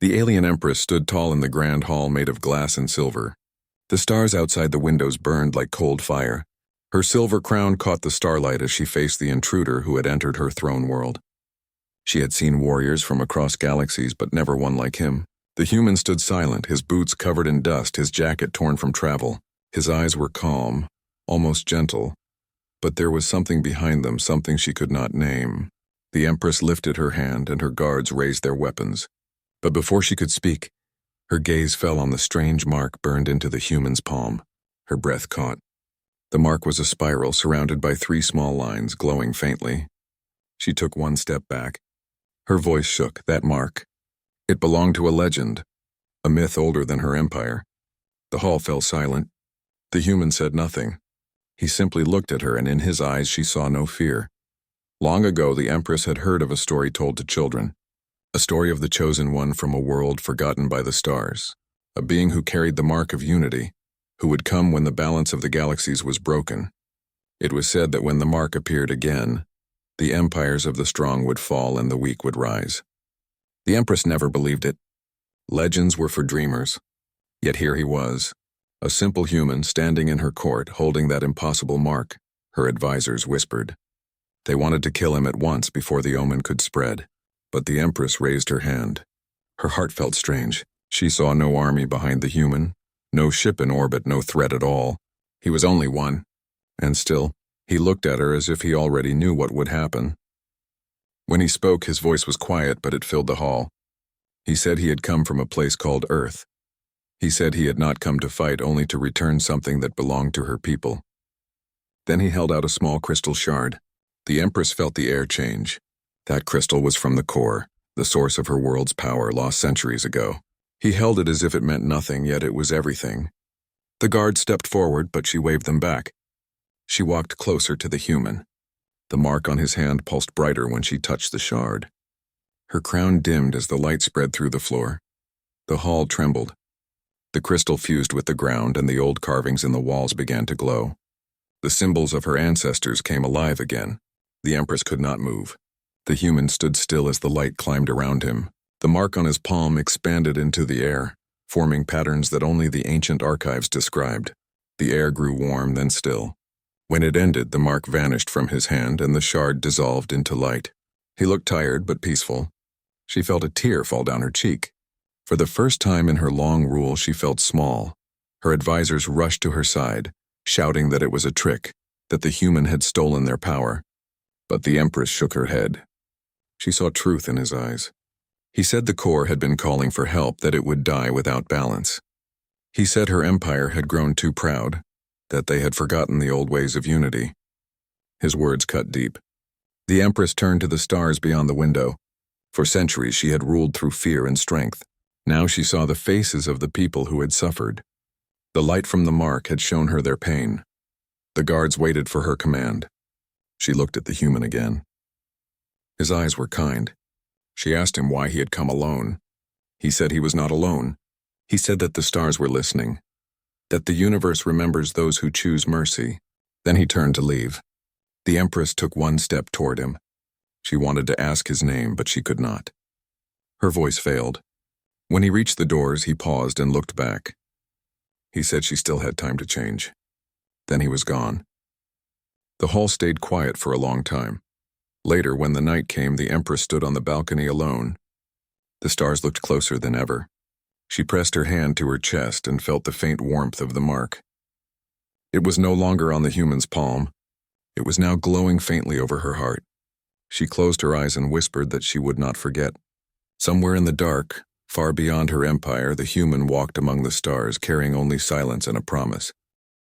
The alien Empress stood tall in the grand hall made of glass and silver. The stars outside the windows burned like cold fire. Her silver crown caught the starlight as she faced the intruder who had entered her throne world. She had seen warriors from across galaxies, but never one like him. The human stood silent, his boots covered in dust, his jacket torn from travel. His eyes were calm, almost gentle, but there was something behind them, something she could not name. The Empress lifted her hand, and her guards raised their weapons. But before she could speak, her gaze fell on the strange mark burned into the human's palm. Her breath caught. The mark was a spiral surrounded by 3 small lines glowing faintly. She took one step back. Her voice shook. That mark. It belonged to a legend, a myth older than her empire. The hall fell silent. The human said nothing. He simply looked at her, and in his eyes she saw no fear. Long ago, the Empress had heard of a story told to children. A story of the chosen one from a world forgotten by the stars. A being who carried the mark of unity, who would come when the balance of the galaxies was broken. It was said that when the mark appeared again, the empires of the strong would fall and the weak would rise. The Empress never believed it. Legends were for dreamers. Yet here he was, a simple human standing in her court holding that impossible mark, her advisors whispered. They wanted to kill him at once before the omen could spread. But the Empress raised her hand. Her heart felt strange. She saw no army behind the human, no ship in orbit, no threat at all. He was only one. And still, he looked at her as if he already knew what would happen. When he spoke, his voice was quiet, but it filled the hall. He said he had come from a place called Earth. He said he had not come to fight, only to return something that belonged to her people. Then he held out a small crystal shard. The Empress felt the air change. That crystal was from the core, the source of her world's power lost centuries ago. He held it as if it meant nothing, yet it was everything. The guards stepped forward, but she waved them back. She walked closer to the human. The mark on his hand pulsed brighter when she touched the shard. Her crown dimmed as the light spread through the floor. The hall trembled. The crystal fused with the ground, and the old carvings in the walls began to glow. The symbols of her ancestors came alive again. The Empress could not move. The human stood still as the light climbed around him. The mark on his palm expanded into the air, forming patterns that only the ancient archives described. The air grew warm, then still. When it ended, the mark vanished from his hand and the shard dissolved into light. He looked tired but peaceful. She felt a tear fall down her cheek. For the first time in her long rule, she felt small. Her advisors rushed to her side, shouting that it was a trick, that the human had stolen their power. But the Empress shook her head. She saw truth in his eyes. He said the core had been calling for help, that it would die without balance. He said her empire had grown too proud, that they had forgotten the old ways of unity. His words cut deep. The Empress turned to the stars beyond the window. For centuries she had ruled through fear and strength. Now she saw the faces of the people who had suffered. The light from the mark had shown her their pain. The guards waited for her command. She looked at the human again. His eyes were kind. She asked him why he had come alone. He said he was not alone. He said that the stars were listening, that the universe remembers those who choose mercy. Then he turned to leave. The Empress took one step toward him. She wanted to ask his name, but she could not. Her voice failed. When he reached the doors, he paused and looked back. He said she still had time to change. Then he was gone. The hall stayed quiet for a long time. Later, when the night came, the Empress stood on the balcony alone. The stars looked closer than ever. She pressed her hand to her chest and felt the faint warmth of the mark. It was no longer on the human's palm. It was now glowing faintly over her heart. She closed her eyes and whispered that she would not forget. Somewhere in the dark, far beyond her empire, the human walked among the stars, carrying only silence and a promise.